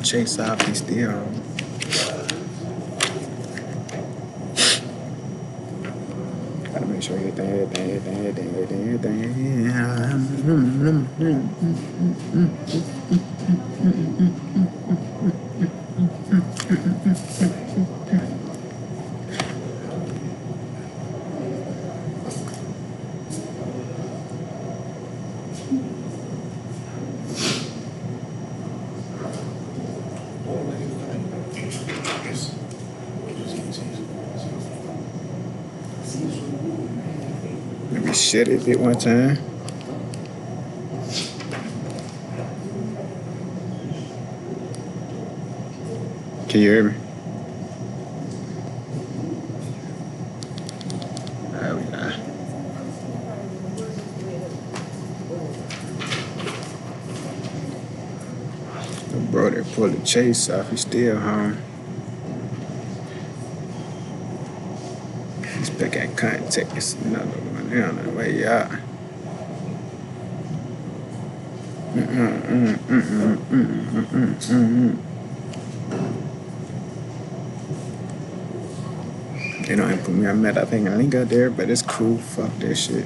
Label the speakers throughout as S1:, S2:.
S1: the chase off, he's still on. Gotta make sure everything. Let me shut it bit one time. Can you hear me? There we go. The bro that pulled the chase off, he's still home. He's back at contact. It's another one down the way out. They don't even put me on that thing. I link out there, but it's cool. Fuck that shit.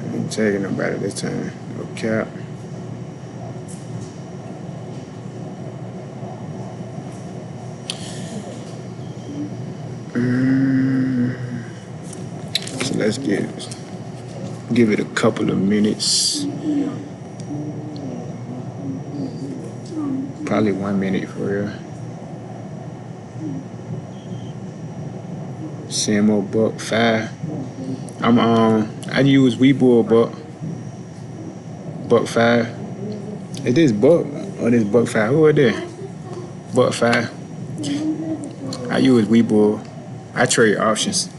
S1: I ain't taking nobody this time. No cap. So let's give it a couple of minutes. Probably 1 minute for real. CMO buck 5. I use Weebull buck 5. Is this buck or this buck 5? Who are they? Buck 5. I use Weebull. I trade options.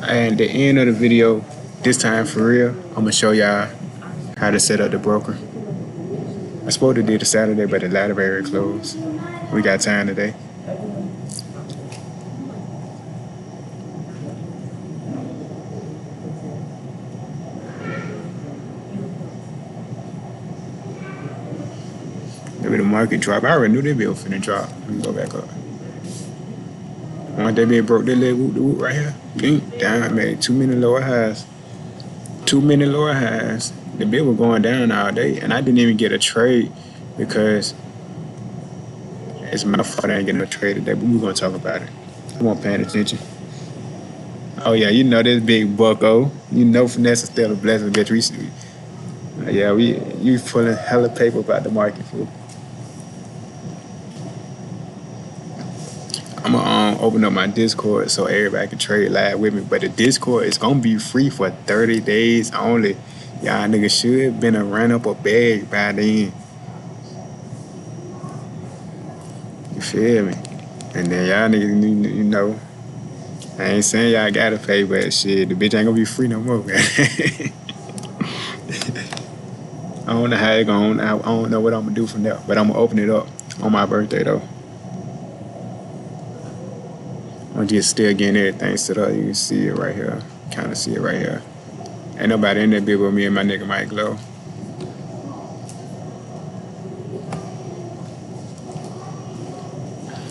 S1: And at the end of the video, this time for real, I'm gonna show y'all how to set up the broker. I supposed to do it Saturday, but the library closed. We got time today. Maybe the market drop. I already knew they bill finna drop. Let me go back up. Once they been broke that little whoop right here, down, I made 2 minute lower highs. 2 minute lower highs. The bill was going down all day, and I didn't even get a trade because it's my fault I ain't getting a trade today, but we're gonna talk about it. I wasn't paying attention. Oh yeah, you know this big bucko. You know finesse is still a blessing, bitch. You pulling hella paper about the market, fool. I'm gonna open up my Discord so everybody can trade live with me. But the Discord is gonna be free for 30 days only. Y'all niggas should have been a run up a bag by then. You feel me? And then y'all niggas, you know, I ain't saying y'all gotta pay, but shit, the bitch ain't gonna be free no more, man. I don't know how it going. I don't know what I'm gonna do from there, but I'm gonna open it up on my birthday though. I'm just still getting everything set up. You can see it right here. Kind of see it right here. Ain't nobody in that bit with me and my nigga Mike Glow.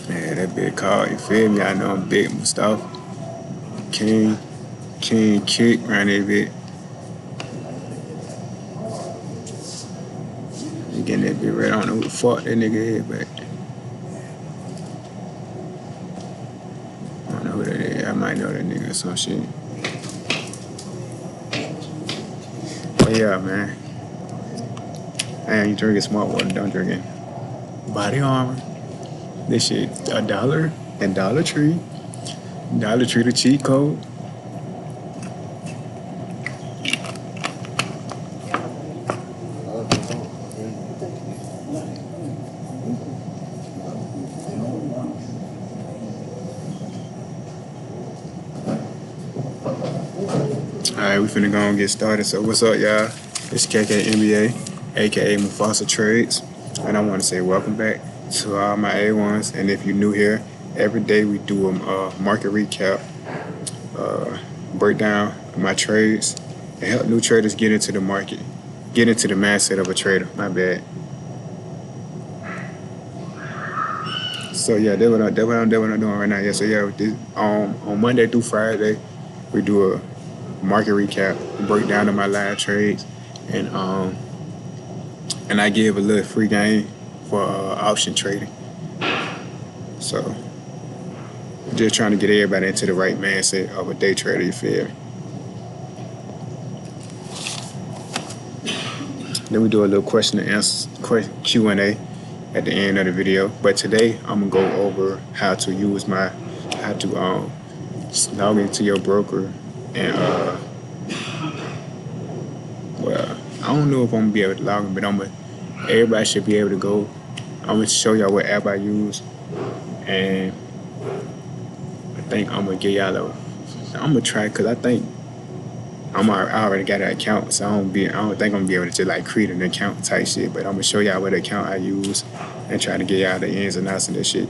S1: Yeah, that bit called, you feel me? I know I'm Big Mustafa. King Kick around that bit. You getting that bit right. I don't know who the fuck that nigga is, but I don't know who that is. I might know that nigga or some shit. But yeah, man. And you drinking smart water, don't drink it. Body Armor. This shit $1 and Dollar Tree. Dollar Tree the cheat code. Alright, we finna go and get started. So what's up, y'all? It's KK NBA, aka Mufasa Trades, and I want to say welcome back. to all my A1s. And if you're new here, every day we do a market recap, break down my trades, and help new traders get into the market, get into the mindset of a trader. My bad. So yeah, that's what I'm doing right now. Yeah, so yeah, on Monday through Friday, we do a market recap, break down of my live trades, and and I give a little free game for option trading. So just trying to get everybody into the right mindset of a day trader. You feel me? Then we do a little question and answer, Q&A at the end of the video. But today I'm gonna go over how to use how to log into your broker and well, I don't know if I'm gonna be able to log in, but everybody should be able to go. I'm gonna show y'all what app I use, and I think I'm gonna get y'all I'm gonna try because I think I already got an account, so I don't think I'm gonna be able to just like create an account type shit. But I'm gonna show y'all what account I use and try to get y'all the ins and outs of this shit.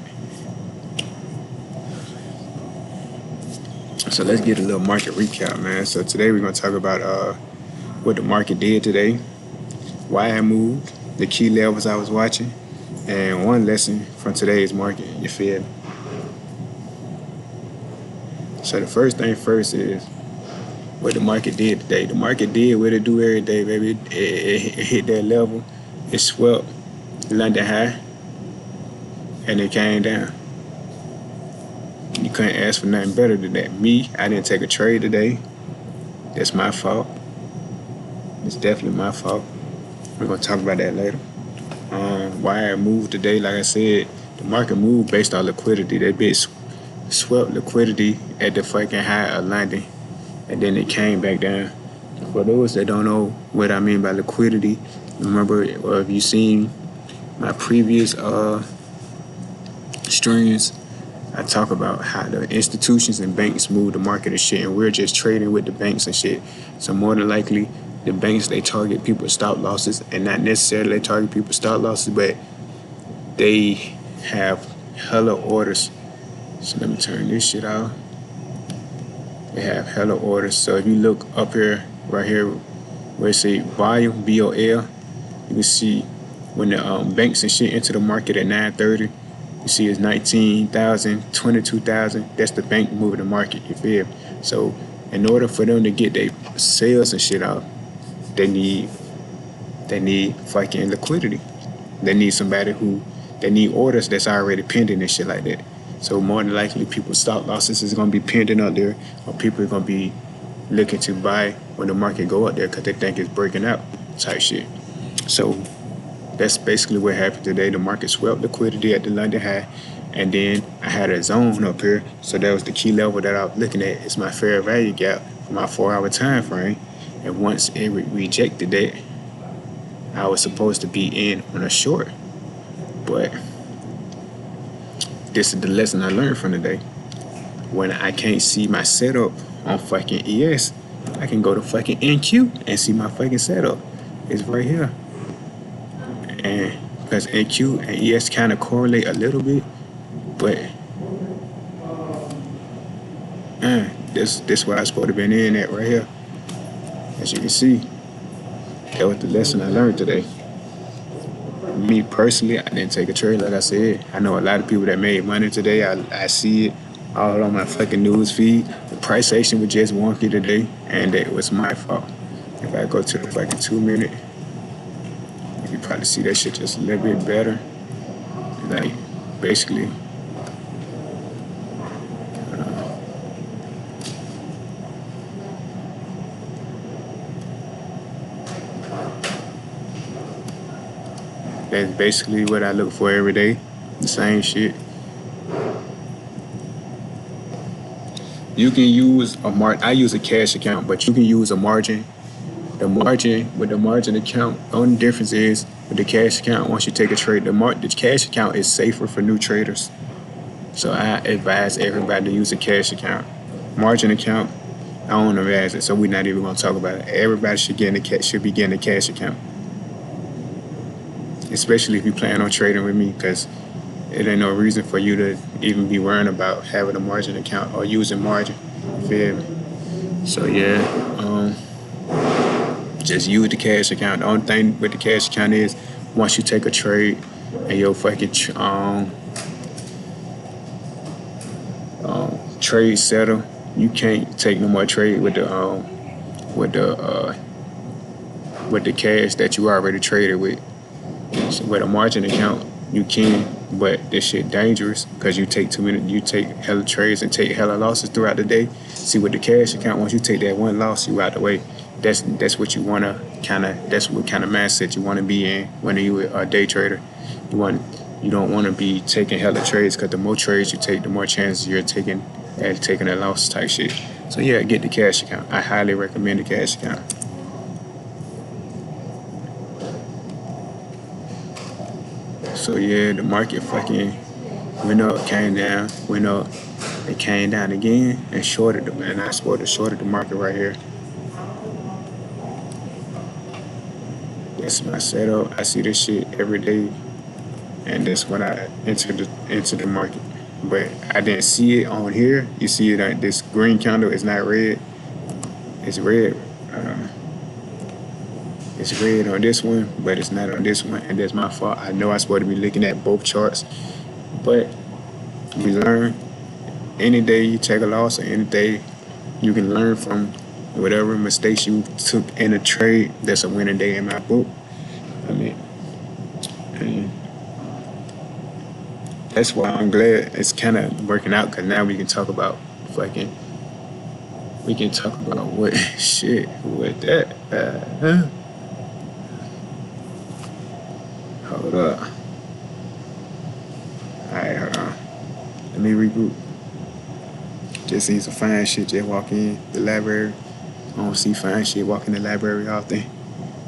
S1: So let's get a little market recap, man. So today we're gonna talk about what the market did today, why I moved, the key levels I was watching, and one lesson from today's market. You feel me? So the first thing first is what the market did today. The market did what it do every day, baby. It hit that level, it swept London high, and it came down. You couldn't ask for nothing better than that. Me, I didn't take a trade today. That's my fault. It's definitely my fault. We're gonna talk about that later. Why I moved today, like I said, the market moved based on liquidity. That bitch swept liquidity at the fucking high of London, and then it came back down. For those that don't know what I mean by liquidity, remember, if you seen my previous streams, I talk about how the institutions and banks move the market and shit, and we're just trading with the banks and shit. So more than likely, the banks, they target people's stop losses, and not necessarily they target people's stop losses, but they have hella orders. So let me turn this shit off. They have hella orders. So if you look up here, right here, where it say volume, VOL, you can see when the banks and shit enter the market at 9:30. You see it's 19,000, 22,000. That's the bank moving the market, you feel? So in order for them to get their sales and shit out, they need fucking liquidity. They need they need orders that's already pending and shit like that. So more than likely, people's stop losses is gonna be pending up there, or people are gonna be looking to buy when the market go up there because they think it's breaking out type shit. So that's basically what happened today. The market swept liquidity at the London high, and then I had a zone up here. So that was the key level that I was looking at. It's my fair value gap for my 4-hour time frame. And once it rejected that, I was supposed to be in on a short. But this is the lesson I learned from today. When I can't see my setup on fucking ES, I can go to fucking NQ and see my fucking setup. It's right here. And because NQ and ES kind of correlate a little bit, but this what I supposed to been in at right here. As you can see, that was the lesson I learned today. Me personally, I didn't take a trade, like I said. I know a lot of people that made money today. I see it all on my fucking news feed. The price action was just wonky today, and it was my fault. If I go to the fucking 2 minute, you can probably see that shit just a little bit better. Like, basically, that's basically what I look for every day. The same shit. You can use I use a cash account, but you can use a margin. With the margin account, the only difference is with the cash account, once you take a trade, the cash account is safer for new traders. So I advise everybody to use a cash account. Margin account, I don't advise it, so we're not even gonna talk about it. Everybody should be getting a cash account. Especially if you plan on trading with me, because it ain't no reason for you to even be worrying about having a margin account or using margin. You feel me? So yeah, just use the cash account. The only thing with the cash account is once you take a trade and your fucking trade settle, you can't take no more trade with the uh, with the cash that you already traded with. So with a margin account, you can, but this shit dangerous because you take too many. You take hella trades and take hella losses throughout the day. See, with the cash account, once you take that one loss, you out the way. That's what you wanna That's what kind of mindset you wanna be in when you are a day trader. You don't want to be taking hella trades because the more trades you take, the more chances you're taking at taking a loss type shit. So yeah, get the cash account. I highly recommend the cash account. So yeah, the market fucking went up, came down, went up, it came down again and shorted the man. I supposed to shorted the market right here. That's my setup. I see this shit every day, and that's when I enter the market. But I didn't see it on here. You see it like this green candle is not red. It's red. Uh, it's red on this one, but it's not on this one, and that's my fault. I know I'm supposed to be looking at both charts, but we learn. Any day you take a loss, or any day you can learn from whatever mistakes you took in a trade. That's a winning day in my book. I mean, and that's why I'm glad it's kind of working out because now we can talk about fucking. We can talk about what shit with that. Hold up. Alright, hold on. Let me regroup. Just see some fine shit. Just walk in the library. I don't see fine shit walk in the library often,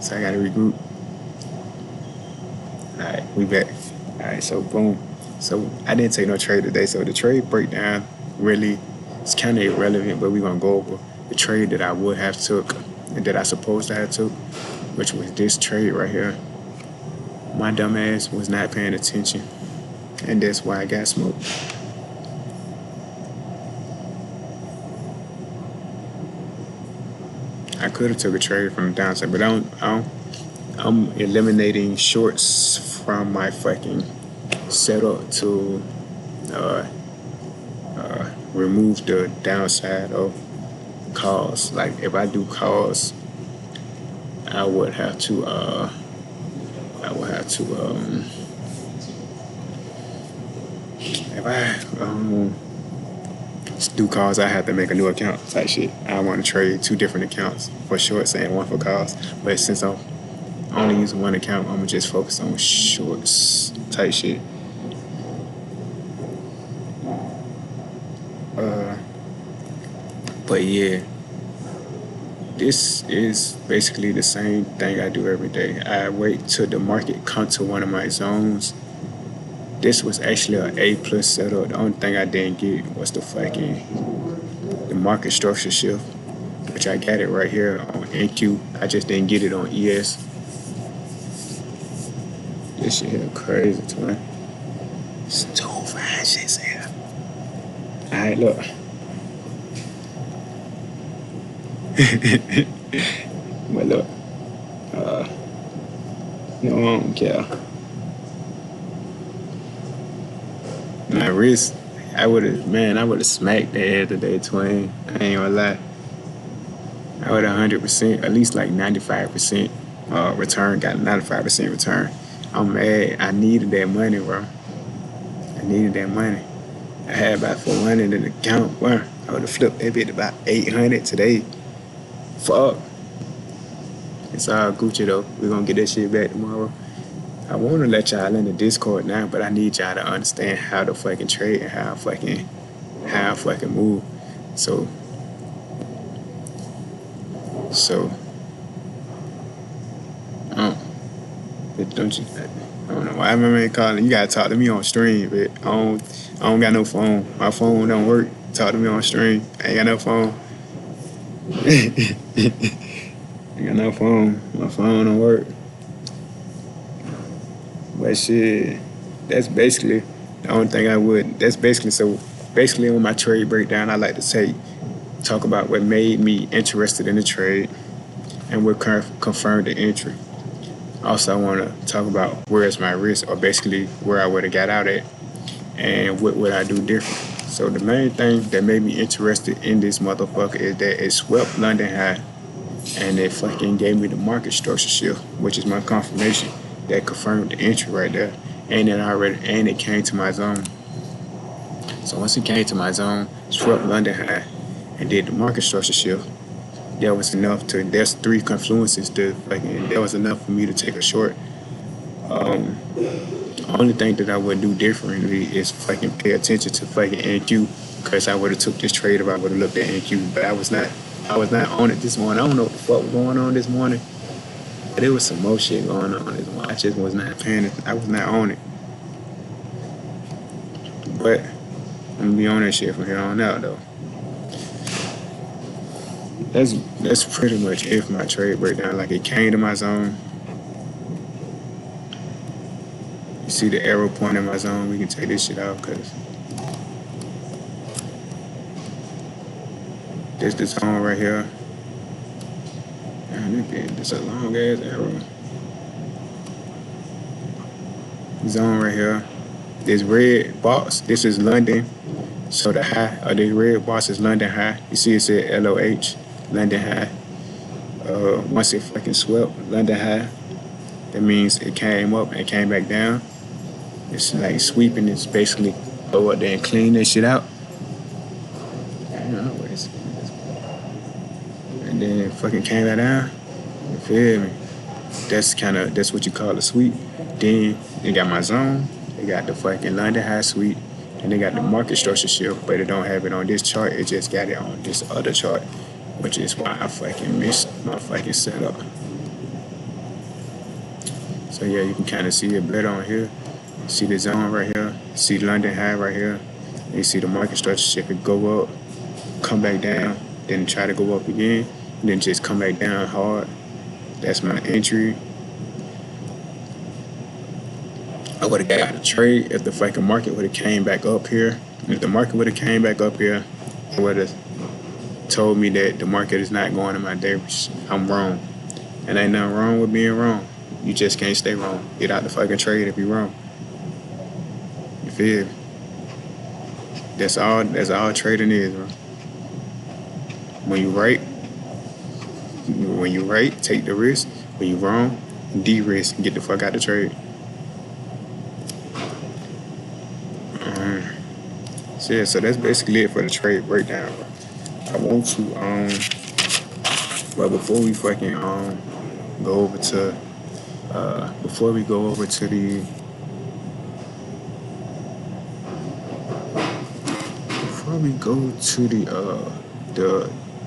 S1: so I gotta regroup. Alright, we back. Alright, so boom. So I didn't take no trade today. So the trade breakdown really it's kind of irrelevant, but we're gonna go over the trade that I would have took and that I supposed to have took, which was this trade right here. My dumb ass was not paying attention, and that's why I got smoked. I could have took a trade from the downside, but I'm eliminating shorts from my fucking setup to remove the downside of calls. Like if I do calls, I would have to if I do calls, I have to make a new account type shit. I want to trade two different accounts for shorts and one for calls. But since I'm only using one account, I'm gonna just focus on shorts type shit. But yeah, this is basically the same thing I do every day. I wait till the market come to one of my zones. This was actually an A+ setup. The only thing I didn't get was the market structure shift, which I got it right here on NQ. I just didn't get it on ES. This shit here crazy, twin. It's too fine shit here. Alright, look. But look, no, I don't care. My wrist, I would have smacked the air today, twin. I ain't gonna lie. I would 100%, at least like 95% return, got 95% return. I'm mad. I needed that money, bro. I needed that money. I had about 400 in the account, bro. I would have flipped that bit about 800 today. Fuck. It's all Gucci though. We're gonna get that shit back tomorrow. I wanna let y'all in the Discord now, but I need y'all to understand how to fucking trade and how I fucking move. So don't you I don't know why my man calling. You gotta talk to me on stream, but I don't got no phone. My phone don't work. Talk to me on stream. I ain't got no phone. I got no phone. My phone don't work. But shit, that's basically The only thing I would, that's basically, so basically on my trade breakdown, I like to talk about what made me interested in the trade and what confirmed the entry. Also, I want to talk about where's my risk, or basically where I would have got out at and what would I do different. So the main thing that made me interested in this motherfucker is that it swept London high and it fucking gave me the market structure shift, which is my confirmation that confirmed the entry right there. And it came to my zone. So once it came to my zone, swept London high and did the market structure shift, that was enough to, there's three confluences to fucking, that was enough for me to take a short. Only thing that I would do differently is fucking pay attention to fucking NQ, because I would have took this trade if I would have looked at NQ, but I was not on it this morning. I don't know what the fuck was going on this morning, but there was some more shit going on this morning. I just was not paying it. I was not on it. But I'm gonna be on that shit from here on out though. That's pretty much it for my trade breakdown. Like, it came to my zone. You see the arrow point in my zone. We can take this shit off because there's the zone right here. Man, this a long ass arrow. Zone right here. This red box, this is London. So the high of this red box is London high. You see it said LOH, London high. Once it fucking swept London high, that means it came up and came back down. It's like sweeping. It's basically go up there and clean that shit out. And then it fucking came back down. You feel me? That's what you call a sweep. Then they got my zone. They got the fucking London high sweep. And they got the market structure shift, but they don't have it on this chart. It just got it on this other chart, which is why I fucking missed my fucking setup. So yeah, you can kind of see it better on here. See the zone right here. See London high right here. And you see the market structure shift. It go up, come back down, then try to go up again, and then just come back down hard. That's my entry. I would have got a trade if the fucking market would have came back up here. If the market would have came back up here, it would have told me that the market is not going in my direction. I'm wrong. And ain't nothing wrong with being wrong. You just can't stay wrong. Get out the fucking trade if you're wrong. You feel me? That's all trading is, bro. When you right, take the risk. When you wrong, de-risk and get the fuck out the trade. So that's basically it for the trade breakdown. I want to but before we fucking go over to before we go over to the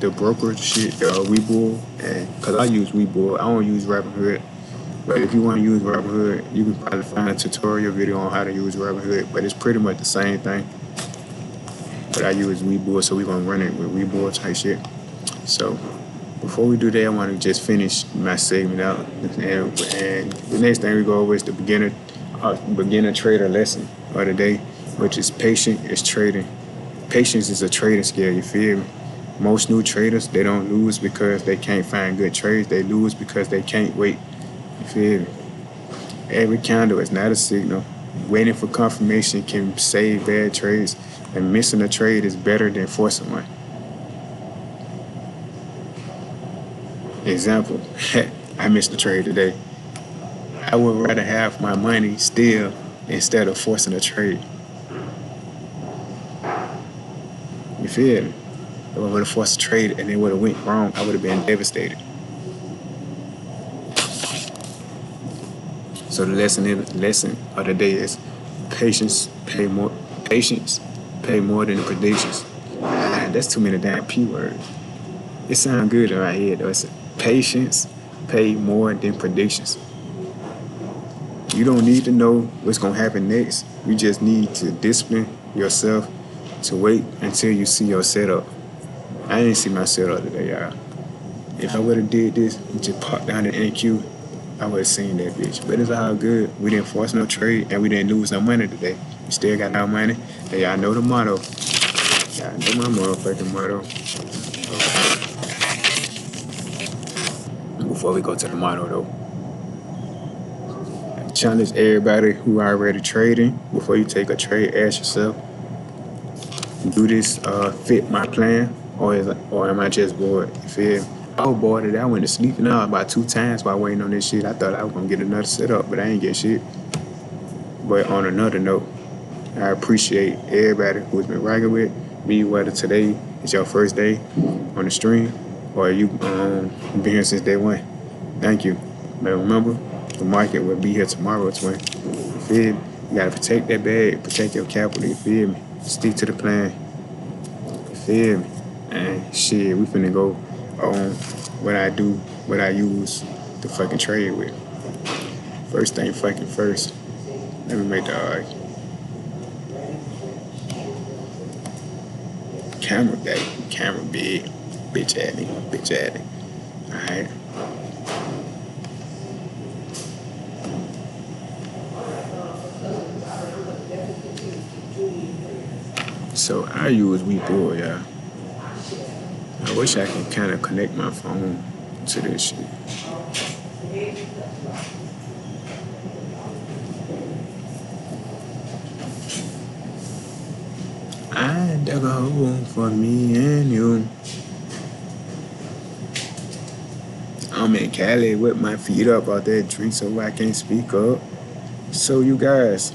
S1: the brokerage shit, the Webull, and cause I use Webull, I don't use Robinhood. But if you want to use Robinhood, you can probably find a tutorial video on how to use Robinhood, but it's pretty much the same thing. But I use Webull, so we're gonna run it with Webull type shit. So before we do that, I want to just finish my segment out, and the next thing we go over is the beginner trader lesson of the day, which is patient is trading. Patience is a trading skill. You feel me? Most new traders, they don't lose because they can't find good trades. They lose because they can't wait. You feel me? Every candle is not a signal. Waiting for confirmation can save bad trades, and missing a trade is better than forcing one. Example, I missed a trade today. I would rather have my money still instead of forcing a trade. You feel me? If I would have forced a trade and it would have went wrong, I would have been devastated. So the lesson of the day is patience pay more than the predictions. Man, that's too many damn P words. It sounds good in my head though. It's patience pay more than predictions. You don't need to know what's gonna happen next. You just need to discipline yourself to wait until you see your setup. I didn't see my setup today, y'all. If I would have did this, just popped down the NQ, I would have seen that bitch. But it's all good. We didn't force no trade and we didn't lose no money today. You still got our money. And y'all know the motto. Y'all know my motherfucking motto. Before we go to the motto though, I challenge everybody who already trading. Before you take a trade, ask yourself, do this fit my plan, or am I just bored? You feel me? I was bored today. I went to sleep now about 2 times while waiting on this shit. I thought I was gonna get another setup, but I ain't get shit. But on another note, I appreciate everybody who's been rocking with me, whether today is your first day on the stream or you been here since day one. Thank you. But remember, the market will be here tomorrow, twin. You feel me? You gotta protect that bag, protect your capital, you feel me? Stick to the plan. You feel me? And shit, we finna go on what I do, what I use to fucking trade with. First thing fucking first. Let me make the camera big. Camera big. Bitch at me. Bitch at me. Alright. So I use Webull, y'all. I wish I could kind of connect my phone to this shit. I dug a hole for me and you. I'm in Cali with my feet up out that tree so I can't speak up. So you guys,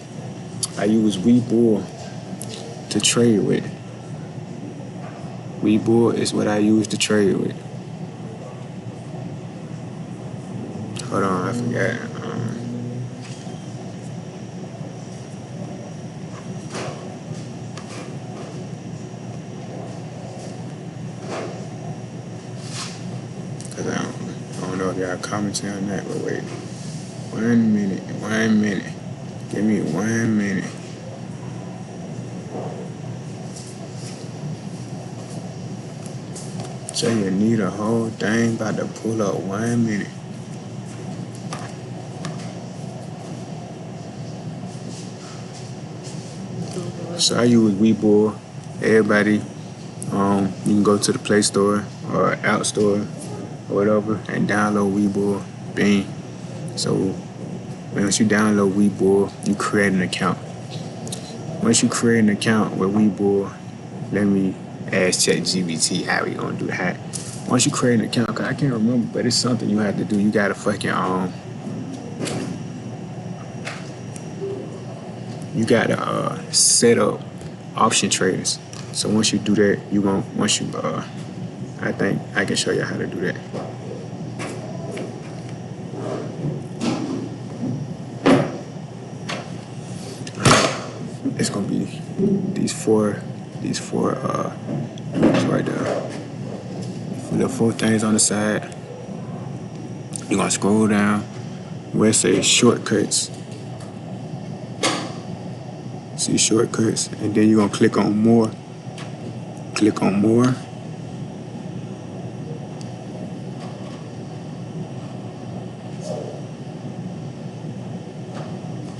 S1: I use Webull to trade with. Webull is what I use to trade with. Hold on, I forgot. Cause I don't know if y'all commenting on that, but wait. 1 minute, 1 minute. Give me 1 minute. So you need a whole thing about to pull up 1 minute. So I use Webull. Everybody, you can go to the Play Store or App Store or whatever and download Webull. Bing. So once you download Webull, you create an account. Once you create an account with Webull, let me ask ChatGPT how we gonna do that. Once you create an account, cause I can't remember, but it's something you have to do. You gotta fucking you gotta set up option traders. So once you do that, I think I can show you how to do that. It's gonna be these four groups right there. The 4 things on the side. You're gonna scroll down where it says shortcuts. See shortcuts, and then you're gonna click on more. Click on more.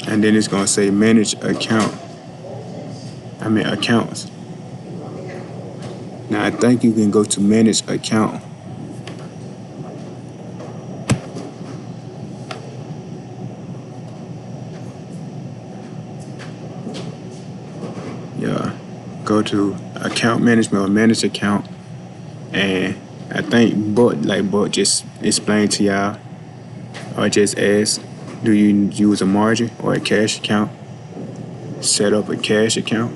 S1: And then it's gonna say manage account. Accounts. Now I think you can go to manage account. Yeah. Go to account management or manage account. And I think Buck just explained to y'all or just ask, do you use a margin or a cash account? Set up a cash account.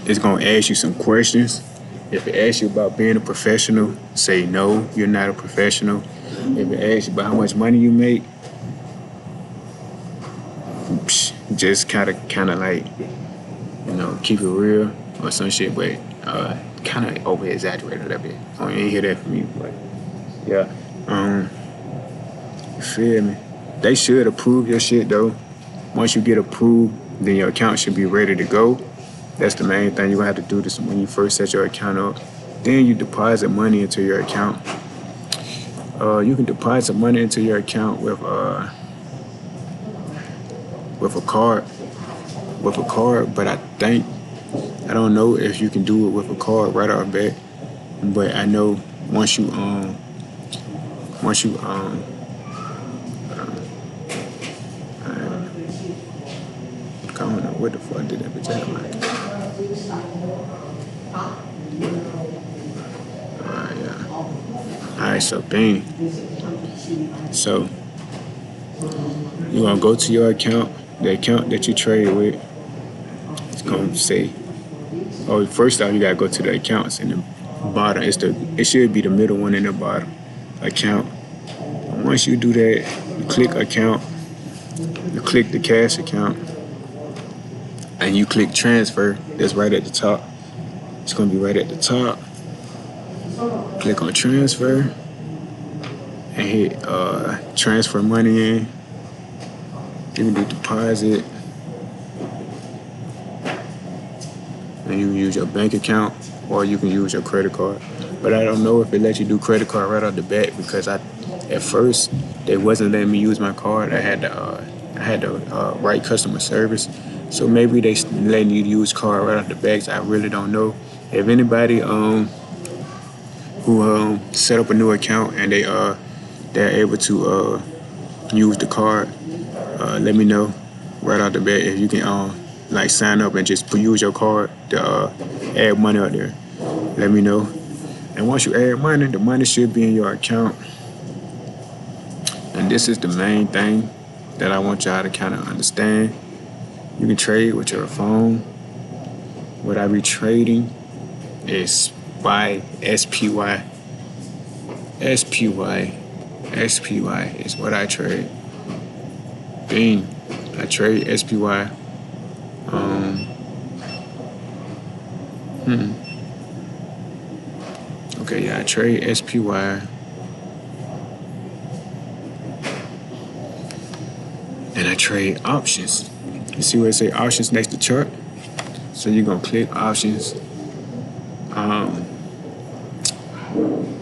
S1: It's gonna ask you some questions. If it asks you about being a professional, say no, you're not a professional. If it asks you about how much money you make, just kind of like, keep it real or some shit, but kind of over exaggerate a little bit. You ain't hear that from me, but yeah. You feel me? They should approve your shit though. Once you get approved, then your account should be ready to go. That's the main thing you're gonna have to do this when you first set your account up. Then you deposit money into your account. You can deposit money into your account with with a card, but I don't know if you can do it with a card right off bat. But I know once you once you I don't know what the fuck did that bitch have like. Alright, yeah. Alright, so bang. So you're gonna go to your account, the account that you trade with. It's gonna say, oh, first off, you gotta go to the accounts in the bottom. It should be the middle one in the bottom, account. And once you do that, you click account, you click the cash account, and you click transfer. That's right at the top. It's gonna be right at the top. Click on transfer and hit transfer money in. You can do deposit. And you can use your bank account or you can use your credit card. But I don't know if it lets you do credit card right off the bat because at first they wasn't letting me use my card. I had the right customer service. So maybe they letting you use card right off the bat. So I really don't know. If anybody who set up a new account and they're able to use the card, let me know right off the bat if you can like sign up and just use your card to add money out there. Let me know. And once you add money, the money should be in your account. And this is the main thing that I want y'all to kind of understand. You can trade with your phone. What I be trading is by SPY. SPY is what I trade. Bing. I trade SPY. Okay, yeah, I trade SPY. And I trade options. You see where it say options next to chart? So you're gonna click options.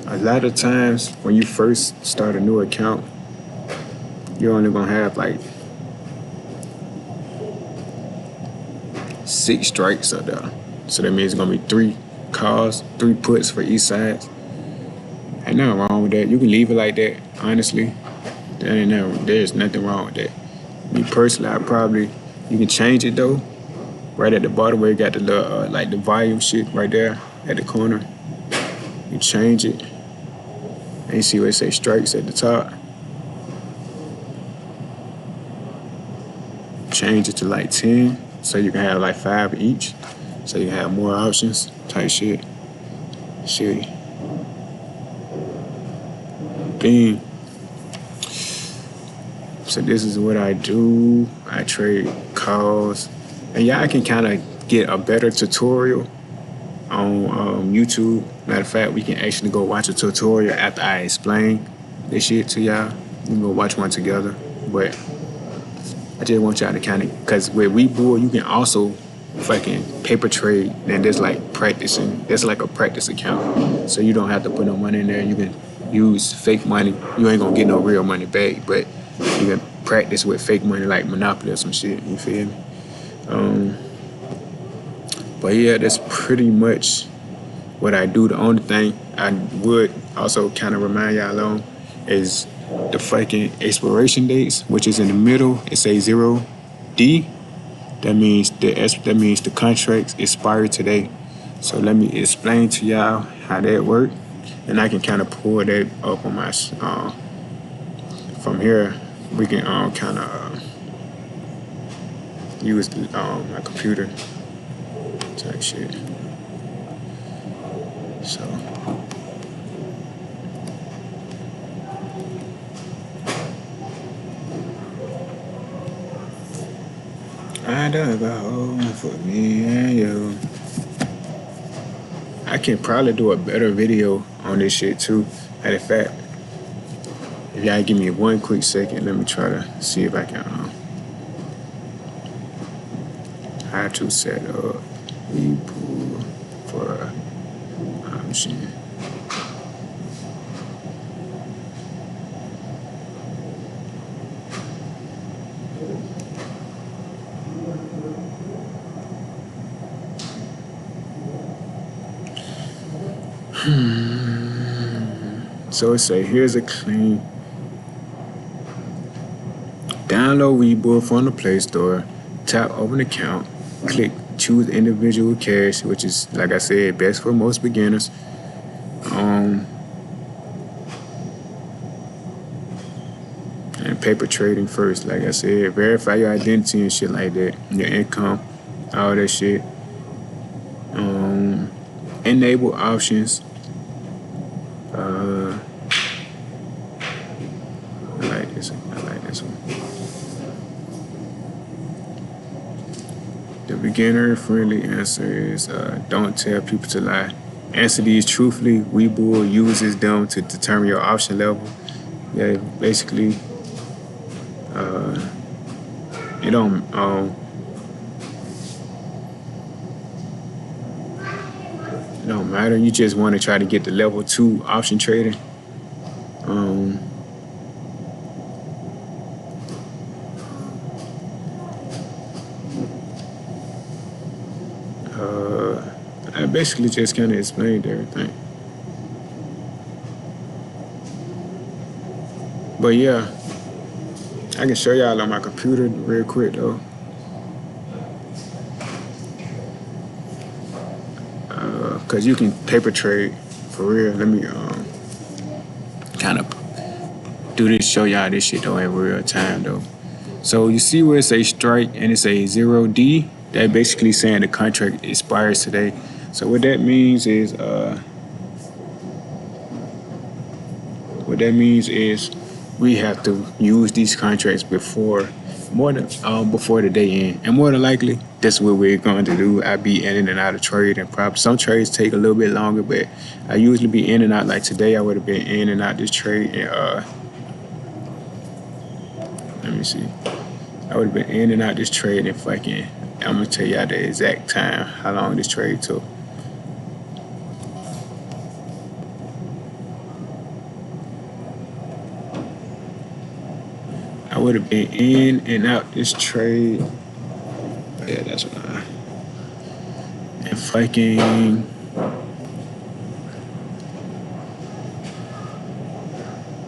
S1: A lot of times when you first start a new account, you're only gonna have like 6 strikes up there. So that means it's gonna be 3 calls, 3 puts for each side. Ain't nothing wrong with that. You can leave it like that, honestly. There's nothing wrong with that. Me personally, you can change it though. Right at the bottom where you got the little, like the volume shit right there at the corner. You change it. And you see where it say strikes at the top. Change it to like 10. So you can have like 5 each. So you can have more options type shit. Shit. Bing. So this is what I do. I trade calls. And y'all can kind of get a better tutorial on YouTube. Matter of fact, we can actually go watch a tutorial after I explain this shit to y'all. We can go watch one together. But I just want y'all to kind of, because with Webull, you can also fucking paper trade, and there's like practicing. There's like a practice account. So you don't have to put no money in there. You can use fake money. You ain't gonna get no real money back, but you can practice with fake money like Monopoly or some shit. You feel me? But yeah, that's pretty much what I do. The only thing I would also kind of remind y'all on is the fucking expiration dates, which is in the middle. It says 0D. That means the contracts expire today. So let me explain to y'all how that works, and I can kind of pull that up on my from here. We can kind of use my computer type shit. So I done got home for me and you. I can probably do a better video on this shit too. Matter of fact, if y'all give me one quick second, let me try to see if I can how to set up Webull for option. So it say, here's a clean. Download Webull from the Play Store. Tap open account. Click choose individual cash, which is, like I said, best for most beginners. And paper trading first, like I said. Verify your identity and shit like that. Your income, all that shit. Enable options. I like this one. I like this one. The beginner friendly answer is don't tell people to lie. Answer these truthfully. Webull uses them to determine your option level. Yeah, basically, it don't it don't matter. You just want to try to get the level 2 option trading. I basically just kind of explained everything. But yeah, I can show y'all on my computer real quick though. Cause you can paper trade for real. Let me kind of do this, show y'all this shit though in real time though. So you see where it says strike and it says 0D. That basically saying the contract expires today. So what that means is we have to use these contracts before the day end, and more than likely that's what we're going to do. I be in and out of trade, and probably some trades take a little bit longer, but I usually be in and out. Like today, I would have been in and out this trade, and let me see, I would have been in and out this trade, and fucking, I'm gonna tell y'all the exact time how long this trade took. I would have been in and out this trade. Yeah, that's what I. And fucking.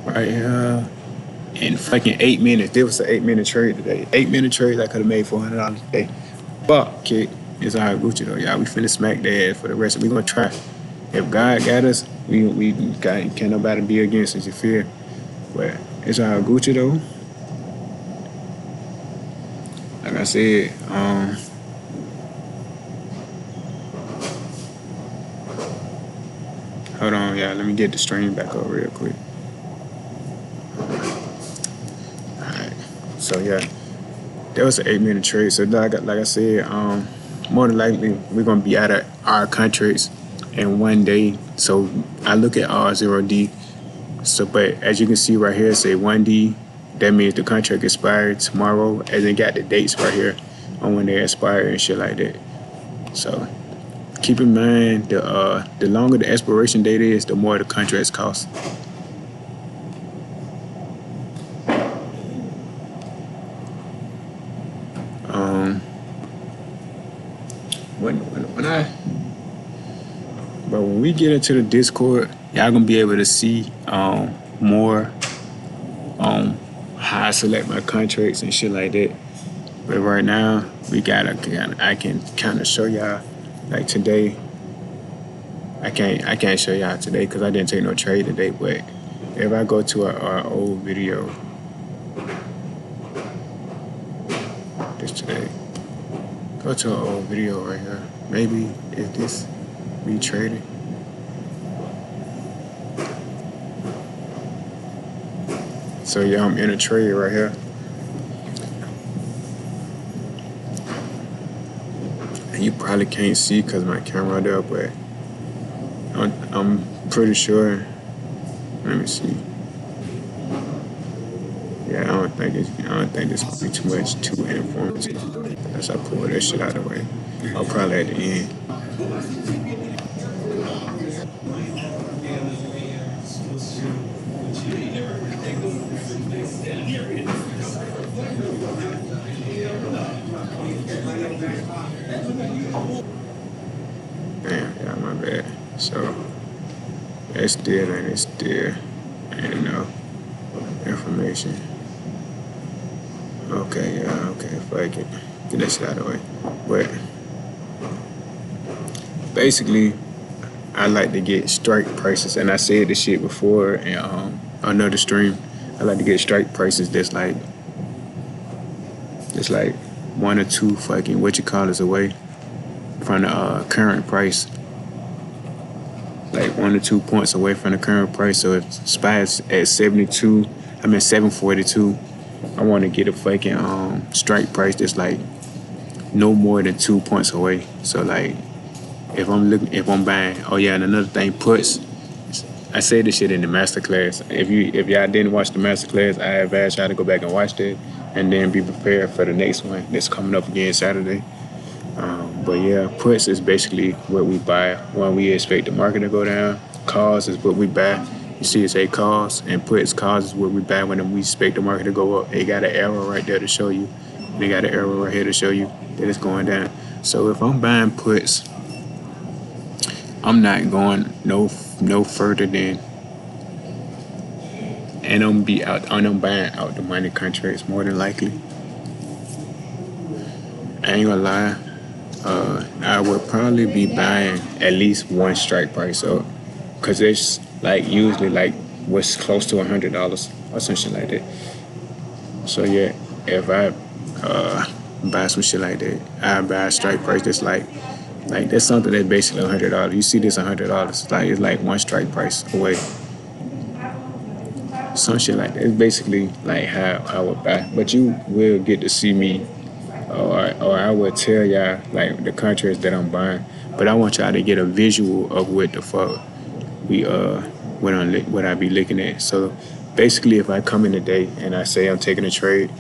S1: Right here. In fucking 8 minutes. There was an 8-minute trade today. 8-minute trade, I could have made $400 a day. Fuck, kid. It's all right, Gucci though, y'all. We finna smack their ass for the rest. We gonna try. If God got us, can't nobody be against us, you feel? But it's all right, Gucci though. Like I said, hold on, y'all. Let me get the stream back up real quick. Alright. So yeah, that was an 8-minute trade. So like I said, more than likely we're gonna be out of our contracts in 1 day. So I look at R0D. So, but as you can see right here, say 1D. That means the contract expired tomorrow, as it got the dates right here on when they expire and shit like that. So keep in mind, the longer the expiration date is, the more the contracts cost. When we get into the Discord, y'all gonna be able to see more how I select my contracts and shit like that. But right now, I can kind of show y'all, like today. I can't show y'all today because I didn't take no trade today. But if I go to our old video, this today, go to our old video right here. Maybe if this be trading. So yeah, I'm in a trade right here. And you probably can't see because my camera there, but I'm pretty sure. Let me see. Yeah, I don't think this will be too informative. As I pull that shit out of the way. I'll probably at the end. Damn, yeah, my bad. So It's still and it's still ain't no information. Okay, yeah, okay, fuck it. Get that shit out of the way. But basically, I like to get strike prices, and I said this shit before in another stream. I like to get strike prices that's like one or two fucking what you call it away from the current price, like 1 or 2 points away from the current price. So if SPY's at 72, I'm at 742. I want to get a fucking strike price that's like no more than 2 points away. So like if I'm buying, oh yeah, and another thing, puts. I said this shit in the masterclass. If y'all didn't watch the masterclass, I advise y'all to go back and watch that, and then be prepared for the next one that's coming up again Saturday. But yeah, puts is basically what we buy when we expect the market to go down. Calls is what we buy. You see it say calls, and puts calls is what we buy when we expect the market to go up. It got an arrow right there to show you. They got an arrow right here to show you that it's going down. So if I'm buying puts, I'm not going no further than, and I'm buying out the money contracts more than likely. I ain't gonna lie. I would probably be buying at least one strike price up, cause it's like usually like what's close to $100 or some shit like that. So yeah, if I buy some shit like that, I buy a strike price that's like that's something that's basically $100. You see this $100, like it's like one strike price away. Some shit like that. It's basically like how I would buy. But you will get to see me, or I will tell y'all like the contracts that I'm buying. But I want y'all to get a visual of what the fuck we what I be looking at. So basically, if I come in today and I say I'm taking a trade,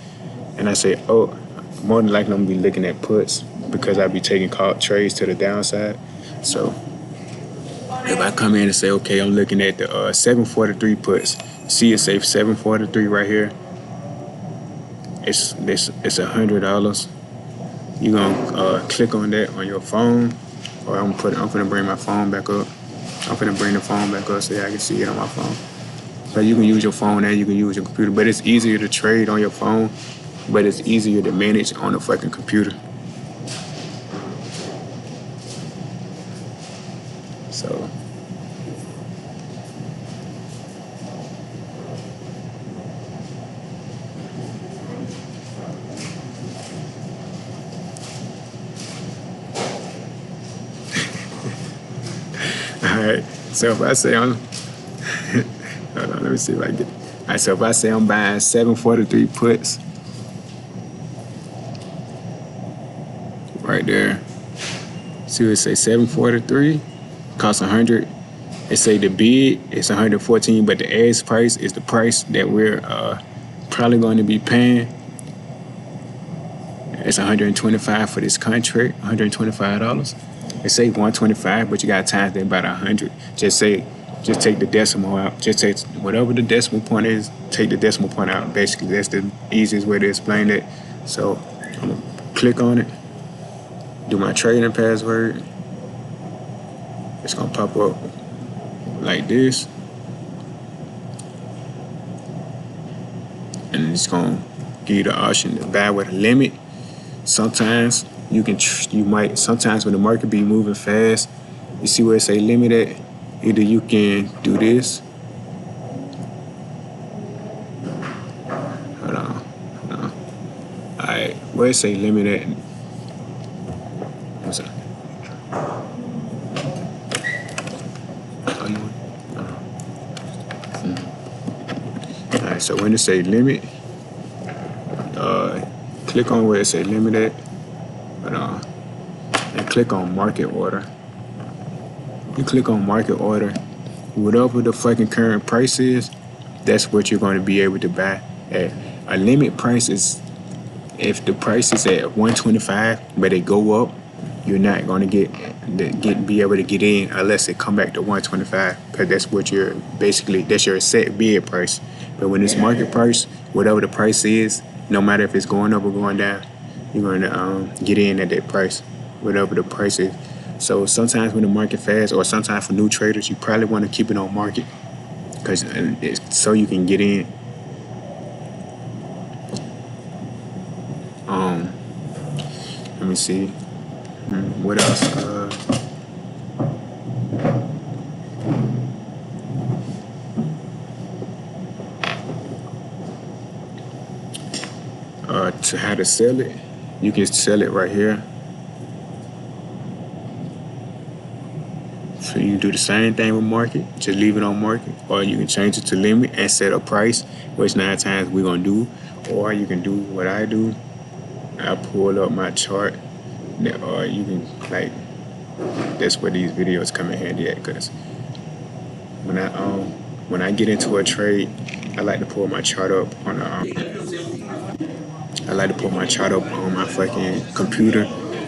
S1: and I say, oh, more than likely I'm gonna be looking at puts because I be taking trades to the downside. So if I come in and say, okay, I'm looking at the 743 puts, see it say 743 right here. It's $100. You gonna click on that on your phone, or I'm gonna bring my phone back up. I'm gonna bring the phone back up so I can see it on my phone. So you can use your phone and you can use your computer, but it's easier to trade on your phone, but it's easier to manage on a fucking computer. So alright. So if I say I'm hold on, let me see if I get it. Alright, so if I say I'm buying 743 puts right there. See what it say 743 costs 100. It say the bid is 114, but the ask price is the price that we're probably going to be paying. It's 125 for this contract, $125. It say 125, but you got times that by 100. Just take the decimal out. Just take whatever the decimal point is, take the decimal point out. Basically, that's the easiest way to explain it. So I'm gonna click on it, do my trading password. It's gonna pop up like this, and it's gonna give you the option to buy with a limit. Sometimes sometimes when the market be moving fast, you see where it say limit at, either you can do this. Hold on. Alright, where it say limit at? What's that? Alright, so when it say limit, click on where it say limit at, and click on market order. You click on market order, whatever the fucking current price is, that's what you're going to be able to buy at. A limit price is if the price is at 125, but it go up, you're not going to be able to get in unless it come back to 125, because that's what that's your set bid price. But when it's market price, whatever the price is, no matter if it's going up or going down, you're going to get in at that price, whatever the price is. So sometimes when the market fast, or sometimes for new traders, you probably want to keep it on market because so you can get in. Um, Let me see. What else? To how to sell it, you can sell it right here. So you can do the same thing with market, just leave it on market, or you can change it to limit and set a price, which 9 times we're gonna do, or you can do what I do. I pull up my chart, or you can like that's where these videos come in handy at, because when I get into a trade, I like to pull my chart up on I like to put my chart up on my fucking computer,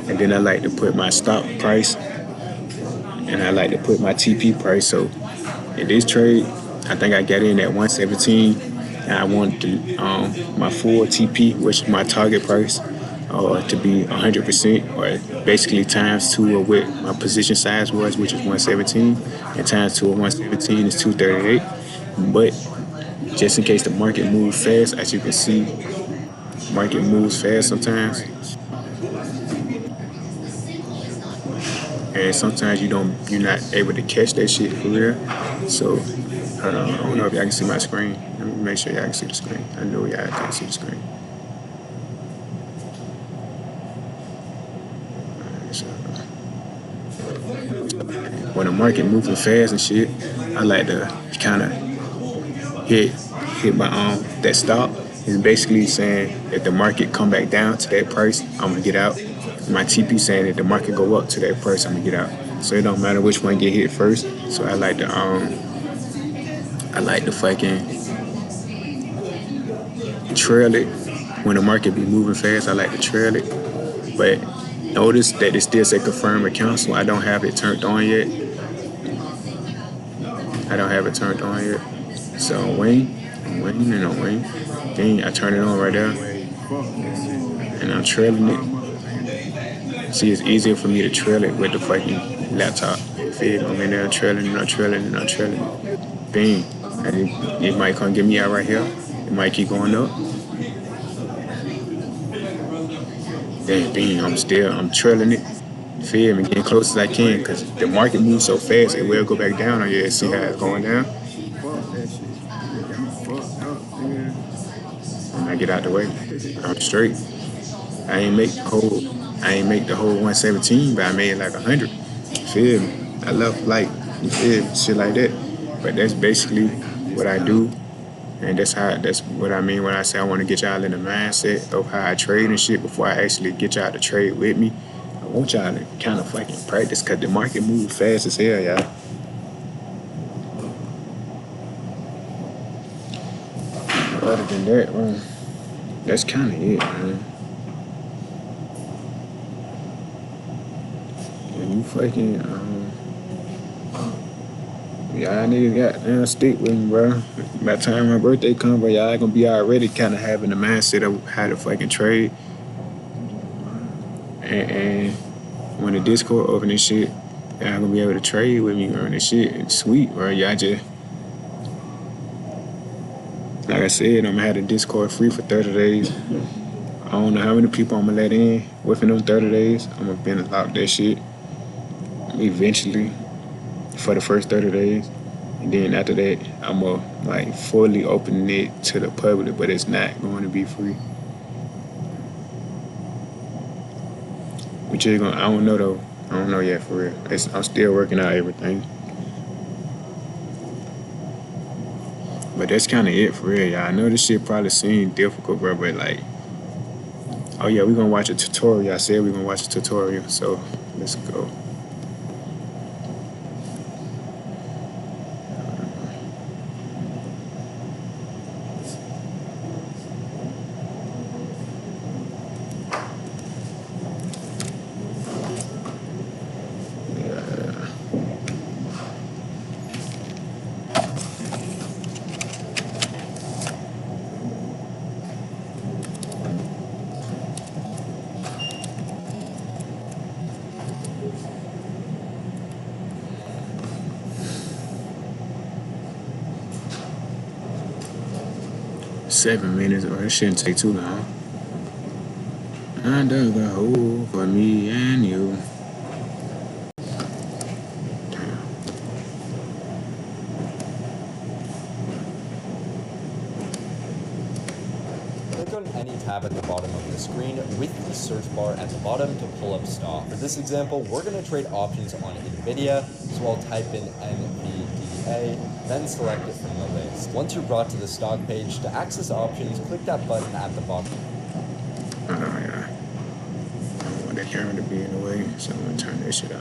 S1: and then I like to put my stop price, and I like to put my TP price. So in this trade, I think I got in at 117, and I want my full TP, which is my target price, to be 100%, or basically times two of what my position size was, which is 117, and times two of 117 is 238. But just in case the market moves fast, as you can see, market moves fast sometimes, and sometimes you're not able to catch that shit for real. So hold on, I don't know if y'all can see my screen. Let me make sure y'all can see the screen. I know y'all can see the screen. So, when the market moving fast and shit, I like to kind of hit my that stop. Is basically saying if the market come back down to that price, I'm gonna get out. My TP saying if the market go up to that price, I'm gonna get out. So it don't matter which one get hit first. So I like to fucking trail it. When the market be moving fast, I like to trail it. But notice that it still say confirm account, so I don't have it turned on yet. I don't have it turned on yet. So I'm waiting, and I'm waiting. Then I turn it on right there, and I'm trailing it. See, it's easier for me to trail it with the fucking laptop. Feel I'm in there trailing, and I'm trailing, and I'm trailing it. Bing. And it might come get me out right here. It might keep going up. Then bing, I'm trailing it. Feel me, getting close as I can, because the market moves so fast, it will go back down on you and see how it's going down. When I get out the way, I'm straight. I ain't make the whole 117, but I made like 100. Feel me? I love light. You feel me? Shit like that. But that's basically what I do, and that's what I mean when I say I want to get y'all in the mindset of how I trade and shit before I actually get y'all to trade with me. I want y'all to kind of fucking practice, because the market moves fast as hell, y'all. Other than that, man, that's kind of it, man. And you fucking, y'all niggas got down stick with me, bro. By the time my birthday comes, bro, y'all gonna be already kind of having the mindset of how to fucking trade. And when the Discord open and shit, y'all gonna be able to trade with me, bro. And this shit it's sweet, bro. Y'all just, like I said, I'm gonna have the Discord free for 30 days. I don't know how many people I'm gonna let in within them 30 days. I'm gonna binge lock that shit eventually for the first 30 days. And then after that, I'm gonna like fully open it to the public, but it's not going to be free. Which is gonna, I don't know though. I don't know yet for real. I'm still working out everything. But that's kind of it for real, y'all. I know this shit probably seems difficult, bro, but like, oh yeah, we're gonna watch a tutorial. I said we're gonna watch a tutorial, so let's go. 7 minutes, or it shouldn't take too long. I dug a hole for me and you. Damn.
S2: Click on any tab at the bottom of the screen with the search bar at the bottom to pull up stock. For this example, we're going to trade options on NVIDIA, so I'll type in NVDA, then select it from the list. Once you're brought to the stock page, to access options, click that button at the bottom.
S1: Oh, yeah. I don't want that camera to be in the way, so I'm gonna turn that shit off.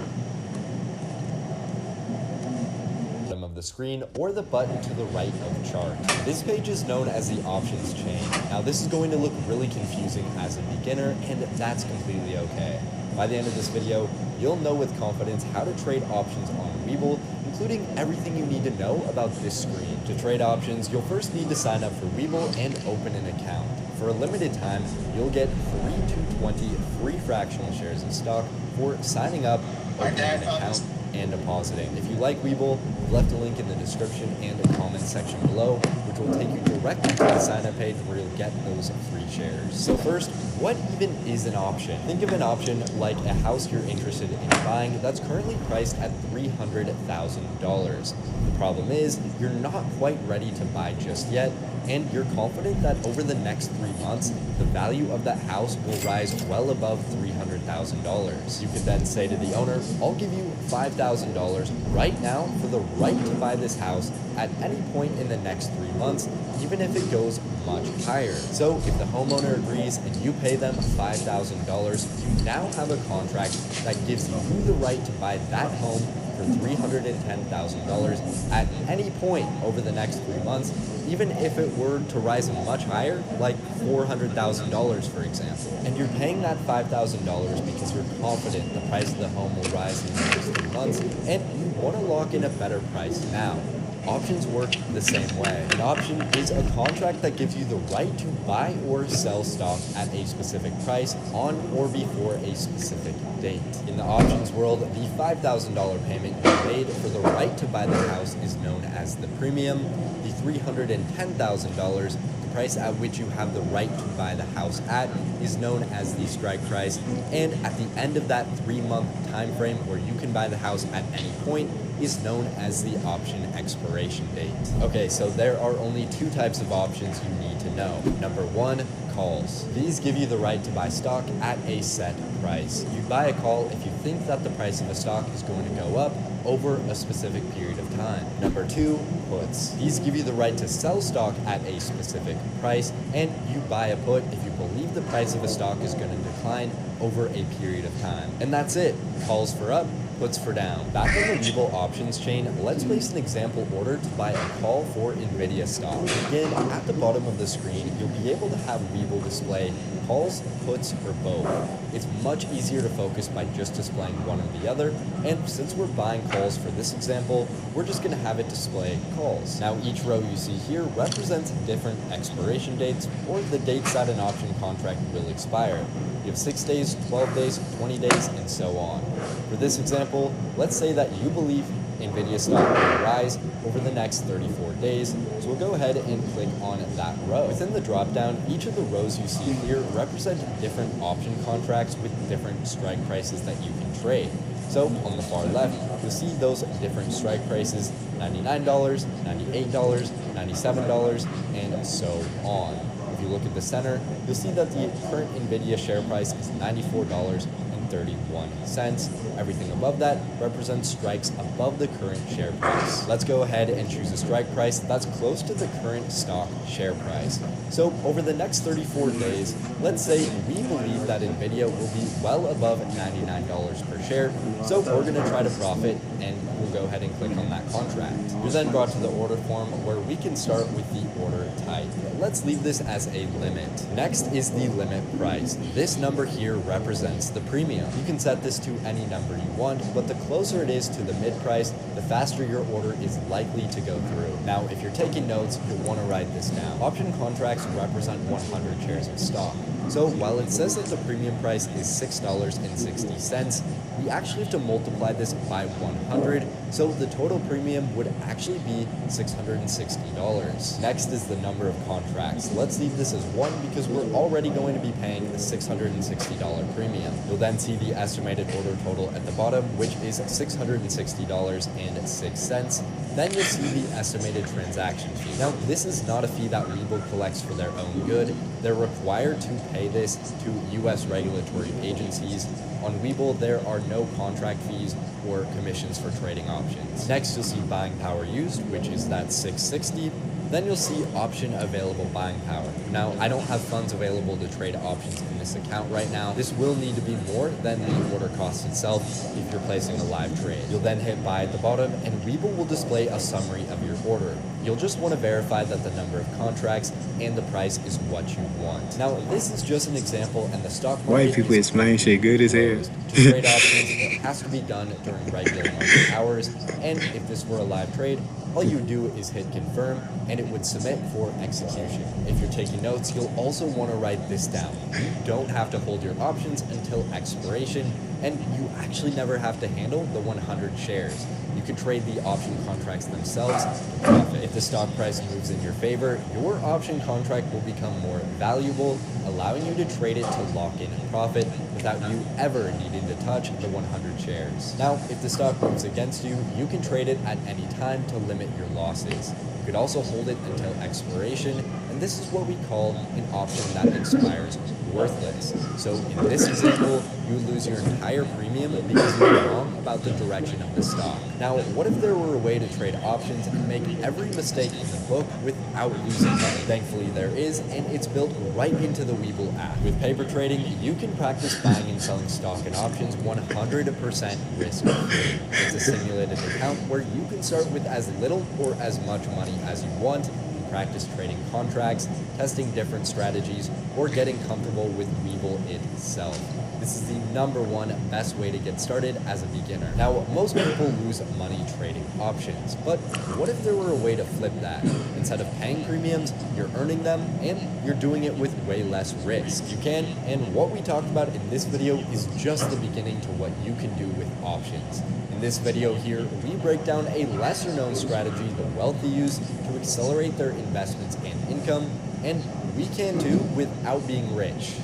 S2: Of the screen or the button to the right of chart. This page is known as the options chain. Now this is going to look really confusing as a beginner, and that's completely okay. By the end of this video, you'll know with confidence how to trade options on Webull, including everything you need to know about this screen. To trade options, you'll first need to sign up for Webull and open an account. For a limited time, you'll get 3 to 20 free fractional shares of stock for signing up, opening an account, and depositing. If you like Webull, I've left a link in the description and the comment section below, which will take you directly to the sign up page where you'll get those free shares. So first, what even is an option? Think of an option like a house you're interested in buying that's currently priced at $300,000. The problem is, you're not quite ready to buy just yet, and you're confident that over the next 3 months, the value of that house will rise well above $300,000. You could then say to the owner, I'll give you $5,000 right now for the right to buy this house at any point in the next 3 months, even if it goes much higher. So if the homeowner agrees and you pay them $5,000, you now have a contract that gives you the right to buy that home for $310,000 at any point over the next 3 months, even if it were to rise much higher, like $400,000 for example. And you're paying that $5,000 because you're confident the price of the home will rise in the next 3 months, and you want to lock in a better price now. Options work the same way. An option is a contract that gives you the right to buy or sell stock at a specific price on or before a specific date. In the options world, the $5,000 payment you made for the right to buy the house is known as the premium. The $310,000, the price at which you have the right to buy the house at, is known as the strike price. And at the end of that 3-month time frame where you can buy the house at any point is known as the option expiration date. Okay, so there are only 2 types of options you need to know. Number 1, calls. These give you the right to buy stock at a set price. You buy a call if you think that the price of a stock is going to go up over a specific period of time. Number 2, puts. These give you the right to sell stock at a specific price, and you buy a put if you believe the price of a stock is going to decline over a period of time. And that's it. Calls for up, puts for down. Back on the Webull options chain, let's place an example order to buy a call for NVIDIA stock. Again, at the bottom of the screen, you'll be able to have Webull display calls, puts, or both. It's much easier to focus by just displaying one or the other, and since we're buying calls for this example, we're just going to have it display calls. Now each row you see here represents different expiration dates, or the dates that an option contract will expire. You have 6 days, 12 days, 20 days, and so on. For this example, let's say that you believe NVIDIA stock will rise over the next 34 days, so we'll go ahead and click on that row. Within the dropdown, each of the rows you see here represent different option contracts with different strike prices that you can trade. So on the far left, you'll see those different strike prices, $99, $98, $97, and so on. If you look at the center, you'll see that the current NVIDIA share price is $94.31. Everything above that represents strikes above the current share price. Let's go ahead and choose a strike price that's close to the current stock share price. So over the next 34 days, let's say we believe that NVIDIA will be well above $99 per share, so we're going to try to profit, and we'll go ahead and click on that contract. You're then brought to the order form where we can start with the order type. Let's leave this as a limit. Next is the limit price. This number here represents the premium. You can set this to any number you want, but the closer it is to the mid price, the faster your order is likely to go through. Now, if you're taking notes, you'll want to write this down. Option contracts represent 100 shares of stock. So while it says that the premium price is $6.60, we actually have to multiply this by 100, so the total premium would actually be $660. Next is the number of contracts. Let's leave this as 1 because we're already going to be paying a $660 premium. You'll then see the estimated order total at the bottom, which is $660.06. Then you'll see the estimated transaction fee. Now, this is not a fee that Webull collects for their own good. They're required to pay this to US regulatory agencies. On Webull, there are no contract fees or commissions for trading options. Next, you'll see buying power used, which is that $660. Then you'll see option available buying power. Now, I don't have funds available to trade options in this account right now. This will need to be more than the order cost itself if you're placing a live trade. You'll then hit buy at the bottom, and Webull will display a summary of your order. You'll just want to verify that the number of contracts and the price is what you want. Now, this is just an example, and the stock market
S1: White people explain shit good as hell.
S2: To trade options, it has to be done during regular market hours, and if this were a live trade, all you would do is hit confirm, and it would submit for execution. If you're taking notes, you'll also want to write this down. You don't have to hold your options until expiration, and you actually never have to handle the 100 shares. You can trade the option contracts themselves to profit. If the stock price moves in your favor, your option contract will become more valuable, allowing you to trade it to lock in profit without you ever needing to touch the 100 shares. Now, if the stock moves against you, you can trade it at any time to limit your losses. You could also hold it until expiration, and this is what we call an option that expires worthless. So in this example, you lose your entire premium because you were wrong about the direction of the stock. Now, what if there were a way to trade options and make every mistake in the book without losing money? Thankfully, there is, and it's built right into the Webull app. With paper trading, you can practice buying and selling stock and options 100% risk-free. It's a simulated account where you can start with as little or as much money as you want, practice trading contracts, testing different strategies, or getting comfortable with Webull itself. This is the #1 best way to get started as a beginner. Now, most people lose money trading options, but what if there were a way to flip that? Instead of paying premiums, you're earning them, and you're doing it with way less risk. You can, and what we talked about in this video is just the beginning to what you can do with options. In this video here, we break down a lesser known strategy the wealthy use to accelerate their investments and income, and we can too without being rich.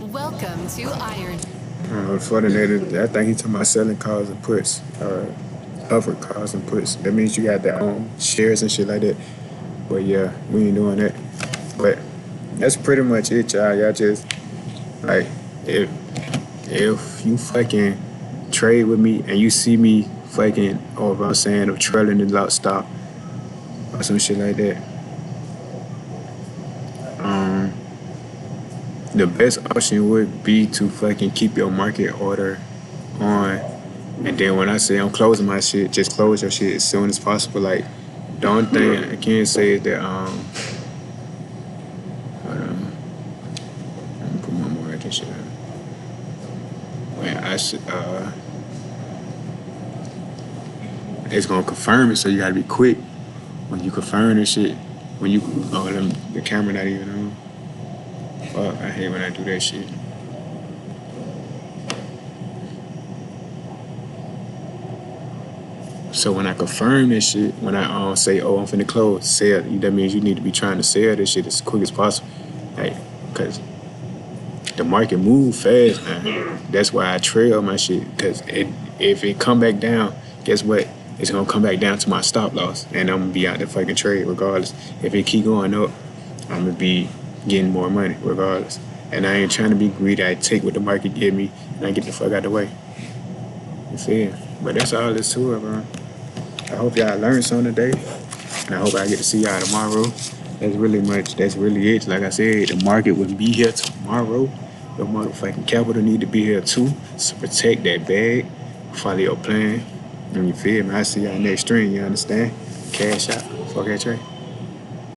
S3: Welcome to Iron.
S1: For the native, I think he's talking about selling calls and puts, or offer calls and puts. That means you got their own shares and shit like that. But yeah, we ain't doing that. But that's pretty much it, y'all. Y'all just, like, if you fucking trade with me and you see me fucking, or if I'm saying, of trailing the lot stop or some shit like that, the best option would be to fucking keep your market order on, and then when I say I'm closing my shit, just close your shit as soon as possible. Like, the only thing I can say is that let me put one more at this shit. When I should it's gonna confirm it, so you gotta be quick when you confirm this shit. When you the camera not even on. Fuck, I hate when I do that shit. So when I confirm this shit, when I say, oh, I'm finna close, sell, that means you need to be trying to sell this shit as quick as possible. Like, cause the market move fast, man. That's why I trail my shit. Cause if it come back down, guess what? It's gonna come back down to my stop loss, and I'm gonna be out the fucking trade regardless. If it keep going up, I'm gonna be getting more money regardless. And I ain't trying to be greedy. I take what the market give me and I get the fuck out the way. You see? But that's all there's to it, bro. I hope y'all learned something today. And I hope I get to see y'all tomorrow. That's really it. Like I said, the market will be here tomorrow. The motherfucking capital need to be here too. So protect that bag. Follow your plan. And you feel me? I see y'all next stream, you understand? Cash out. Fuck that trade.